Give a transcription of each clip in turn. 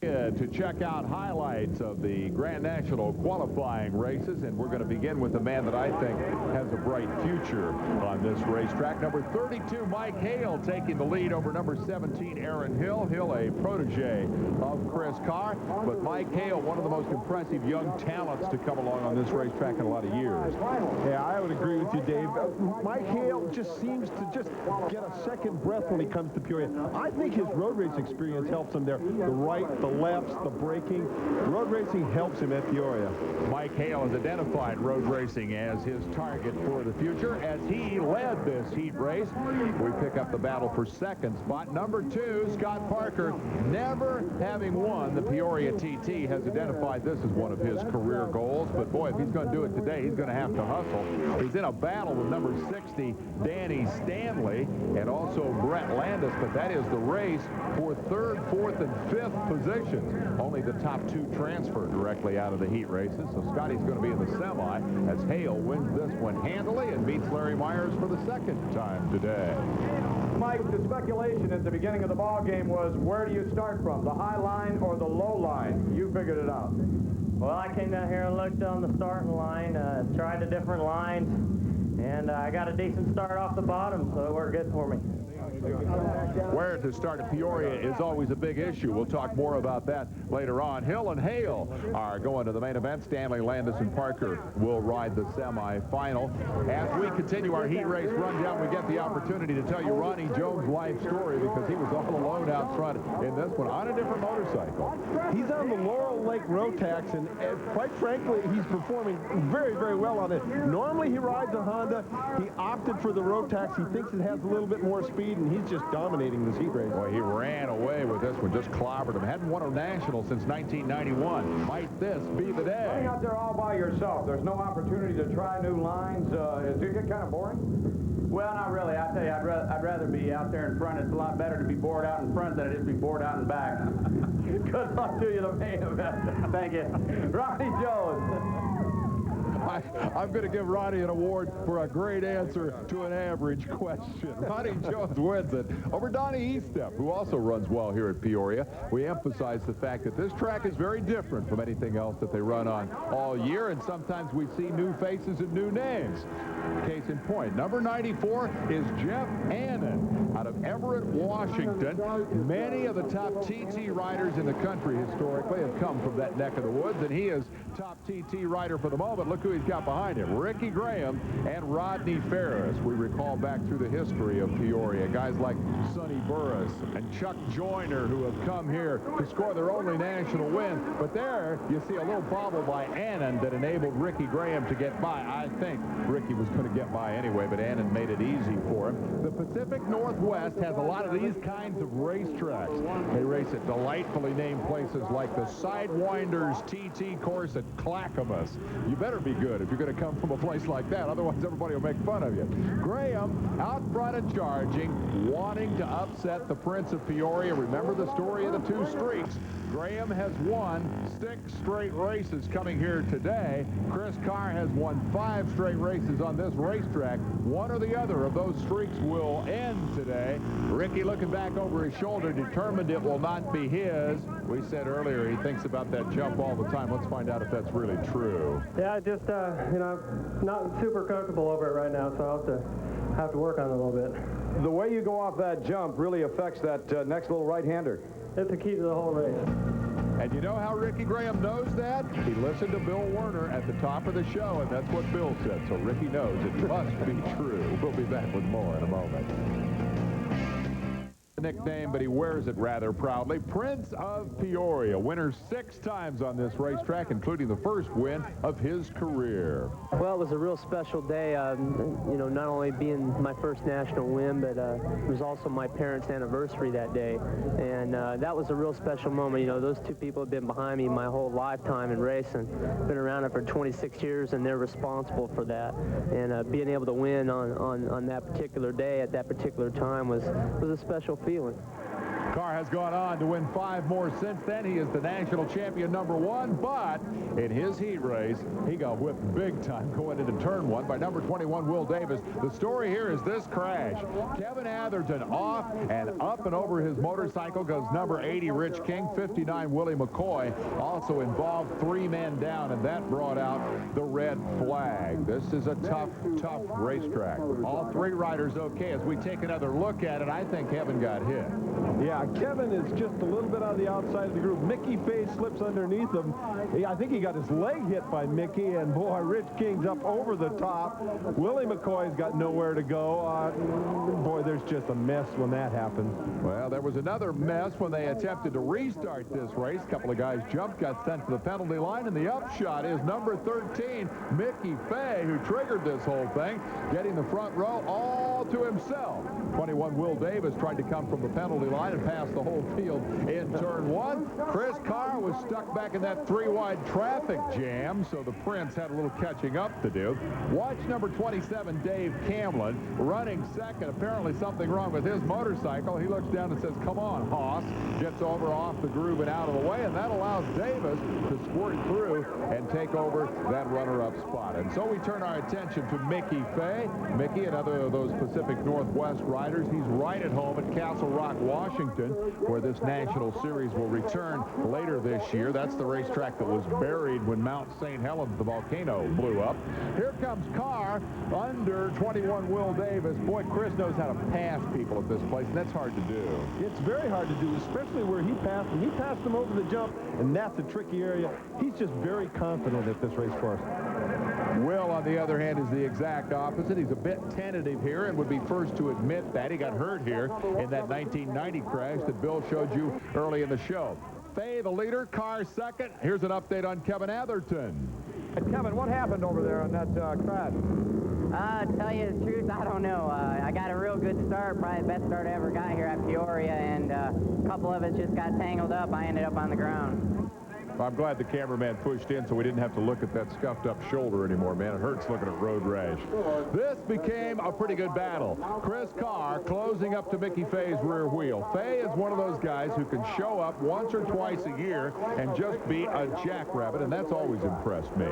To check out highlights of the Grand National qualifying races, and we're going to begin with the man that I think has a bright future on this racetrack. Number 32, Mike Hale, taking the lead over number 17, Aaron Hill. Hill, a protege of Chris Carr, but Mike Hale, one of the most impressive young talents to come along on this racetrack in a lot of years. Yeah, I would agree with you, Dave. Mike Hale just seems to just get a second breath when he comes to Peoria. I think his road race experience helps him there. The right, the lefts, the braking. Road racing helps him at Peoria. Mike Hale has identified road racing as his target for the future as he led this heat race. We pick up the battle for second spot. Number 2, Scott Parker, never having won the Peoria TT, has identified this as one of his career goals. But boy, if he's going to do it today, he's going to have to hustle. He's in a battle with number 60, Danny Stanley, and also Brett Landis, but that is the race for 3rd, 4th, and 5th positions. Only the top 2 transfer directly out of the heat races, so Scotty's going to be in the semi as Hale wins this one handily and beats Larry Myers for the 2nd time today. Mike, the speculation at the beginning of the ball game was, where do you start from, the high line or the low line? You figured it out. Well, I came down here and looked on the starting line, tried the different lines, and I got a decent start off the bottom, so it worked good for me. Where to start at Peoria is always a big issue. We'll talk more about that later on. Hill and Hale are going to the main event. Stanley, Landis, and Parker will ride the semifinal. As we continue our heat race rundown, we get the opportunity to tell you Ronnie Jones' life story because he was all alone out front in this one on a different motorcycle. He's on the Laurel Lake Rotax, and quite frankly, he's performing very, very well on it. Normally, he rides a Honda. He opted for the Rotax. He thinks it has a little bit more speed, and he's just dominating this heat race. Boy, he ran away with this one, just clobbered him. Hadn't won a national since 1991. Might this be the day? Running out there all by yourself, there's no opportunity to try new lines. Does it get kind of boring? Well, not really. I tell you, I'd rather be out there in front. It's a lot better to be bored out in front than it is to be bored out in back. Good luck to you, the main event. Thank you. Ronnie Jones. I'm going to give Ronnie an award for a great answer to an average question. Ronnie Jones wins it over Donnie Estep, who also runs well here at Peoria. We emphasize the fact that this track is very different from anything else that they run on all year, and sometimes we see new faces and new names. Case in point, number 94 is Jeff Annan out of Everett, Washington. Many of the top TT riders in the country historically have come from that neck of the woods, and he is top TT rider for the moment. Look who he's got behind him, Ricky Graham and Rodney Ferris. We recall back through the history of Peoria, guys like Sonny Burris and Chuck Joyner who have come here to score their only national win. But there you see a little bobble by Annan that enabled Ricky Graham to get by. I think Ricky was going to get by anyway, but Annan made it easy for him. The Pacific Northwest has a lot of these kinds of racetracks. They race at delightfully named places like the Sidewinders TT course at Clackamas. You better be good if you're going to come from a place like that, otherwise everybody will make fun of you. Graham out front and charging, wanting to upset the Prince of Peoria. Remember the story of the 2 streaks. Graham has won 6 straight races coming here today. Chris Carr has won 5 straight races on this racetrack. One or the other of those streaks will end today. Ricky looking back over his shoulder, determined it will not be his. We said earlier he thinks about that jump all the time. Let's find out if that's really true. Yeah, just, you know, not super comfortable over it right now, so I'll have to work on it a little bit. The way you go off that jump really affects that next little right-hander. It's the key to the whole race. And you know how Ricky Graham knows that? He listened to Bill Werner at the top of the show, and that's what Bill said. So Ricky knows it must be true. We'll be back with more in a moment. Nickname, but he wears it rather proudly. Prince of Peoria, winner 6 times on this racetrack, including the first win of his career. Well, it was a real special day, you know, not only being my first national win, but it was also my parents' anniversary that day. And that was a real special moment. You know, those 2 people have been behind me my whole lifetime in racing. Been around it for 26 years, and they're responsible for that. And being able to win on that particular day at that particular time was a special feeling. Carr has gone on to win 5 more since then. He is the national champion #1, but in his heat race, he got whipped big time going into turn 1 by number 21, Will Davis. The story here is this crash. Kevin Atherton off and up and over his motorcycle goes number 80, Rich King, 59, Willie McCoy. Also involved 3 men down, and that brought out the red flag. This is a tough racetrack. All 3 riders okay. As we take another look at it, I think Kevin got hit. Yeah, Kevin is just a little bit on the outside of the group. Mickey Fay slips underneath him. I think he got his leg hit by Mickey, and boy, Rich King's up over the top. Willie McCoy's got nowhere to go. Boy, there's just a mess when that happened. Well, there was another mess when they attempted to restart this race. A couple of guys jumped, got sent to the penalty line, and the upshot is number 13, Mickey Fay, who triggered this whole thing, getting the front row all to himself. 21, Will Davis tried to come from the penalty line and pass the whole field in turn 1. Chris Carr was stuck back in that 3-wide traffic jam, so the Prince had a little catching up to do. Watch number 27, Dave Camlin, running second. Apparently something wrong with his motorcycle. He looks down and says, "Come on, Hoss." Gets over off the groove and out of the way, and that allows Davis to squirt through and take over that runner-up spot. And so we turn our attention to Mickey Fay. Mickey, another of those Pacific Northwest riders. He's right at home at Castle Rock, Washington, where this National Series will return later this year. That's the racetrack that was buried when Mount St. Helens, the volcano, blew up. Here comes Carr under 21, Will Davis. Boy, Chris knows how to pass people at this place, and that's hard to do. It's very hard to do, especially where he passed him. He passed him over the jump, and that's a tricky area. He's just very confident at this race course. Will, on the other hand, is the exact opposite. He's a bit tentative here and would be first to admit that. He got hurt here in that 1990 crash that Bill showed you early in the show. Fay, the leader, Carr second. Here's an update on Kevin Atherton. Kevin, what happened over there on that crash? To tell you the truth, I don't know. I got a real good start, probably the best start I ever got here at Peoria, and a couple of us just got tangled up. I ended up on the ground. I'm glad the cameraman pushed in so we didn't have to look at that scuffed-up shoulder anymore, man. It hurts looking at road rash. This became a pretty good battle. Chris Carr closing up to Mickey Fay's rear wheel. Fay is one of those guys who can show up once or twice a year and just be a jackrabbit, and that's always impressed me.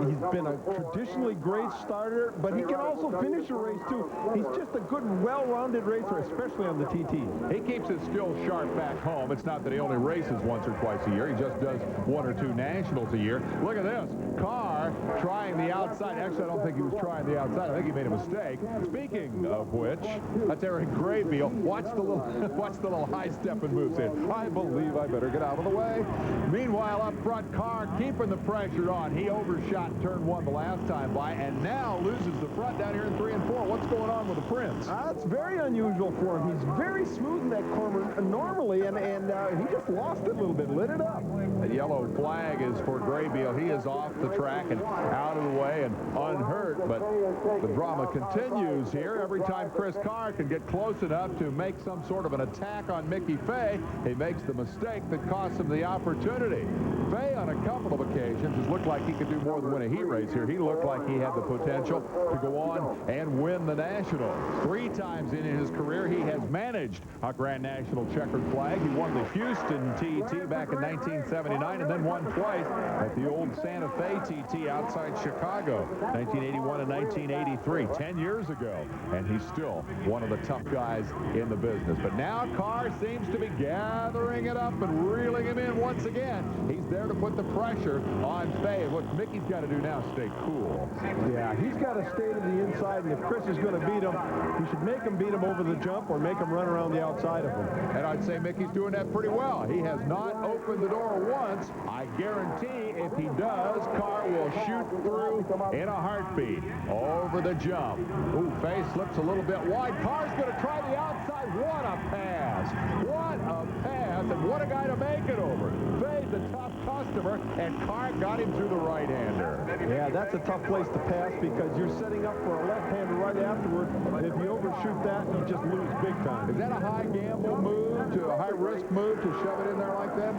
He's been a traditionally great starter, but he can also finish a race, too. He's just a good, well-rounded racer, especially on the TT. He keeps his skills sharp back home. It's not that he only races once or twice a year. He just does 1 or 2 nationals a year. Look at this. Carr trying the outside. Actually, I don't think he was trying the outside. I think he made a mistake. Speaking of which, that's Eric Graybeal. Watch the little high-stepping moves in. I believe I better get out of the way. Meanwhile, up front, Carr keeping the pressure on. He overshot turn 1 the last time by, and now loses the front down here in 3 and 4. What's going on with the Prince? That's very unusual for him. He's very smooth in that corner normally, and he just lost it a little bit, lit it up. The yellow flag is for Graybeal. He is off the track and out of the way and unhurt, but the drama continues here. Every time Chris Carr can get close enough to make some sort of an attack on Mickey Fay, he makes the mistake that costs him the opportunity. Fay, on a couple of occasions, has looked like he could do more than win a heat race here. He looked like he had the potential to go on and win the Nationals. 3 times in his career, he has managed a Grand National checkered flag. He won the Houston TT back in 1979 and then won twice at the old Santa Fe TT outside Chicago, 1981 and 1983, 10 years ago. And he's still one of the tough guys in the business. But now Carr seems to be gathering it up and reeling him in once again. He's there to put the pressure on Fay. What Mickey's got to do now is stay cool. Yeah, he's got to stay to the inside, and if Chris is going to beat him, he should make him beat him over the jump or make him run around the outside of him. And I'd say Mickey's doing that pretty well. He has not opened the door once. I guarantee if he does, Carr will shoot through in a heartbeat. Over the jump. Ooh, Fay slips a little bit wide. Carr's going to try the outside. What a pass. What a pass and what a guy to make it over. Fay's a tough customer, and Carr got him through the right-hander. Yeah, that's a tough place to pass because you're setting up for a left-hander right afterward. If you overshoot that, you just lose big time. Is that a high gamble move, a high-risk move to shove it in there like that?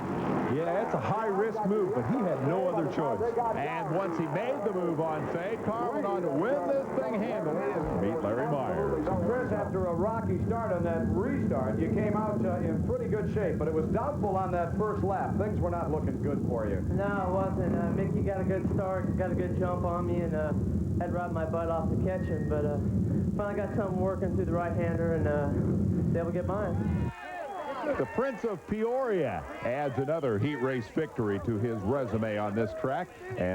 Yeah, it's a high-risk move, but he had no other choice. And once he made the move on Fay, Carr went on to win this thing handily and beat Larry Myers. So, Chris, after a rocky start on that restart, you came out in pretty good shape, but it was doubtful on that first lap. Things were not looking good for you. No, it wasn't. Mickey got a good start, got a good jump on me, and had to ride my butt off to catch him, but finally got something working through the right-hander and was able to get mine. The Prince of Peoria adds another heat race victory to his resume on this track. And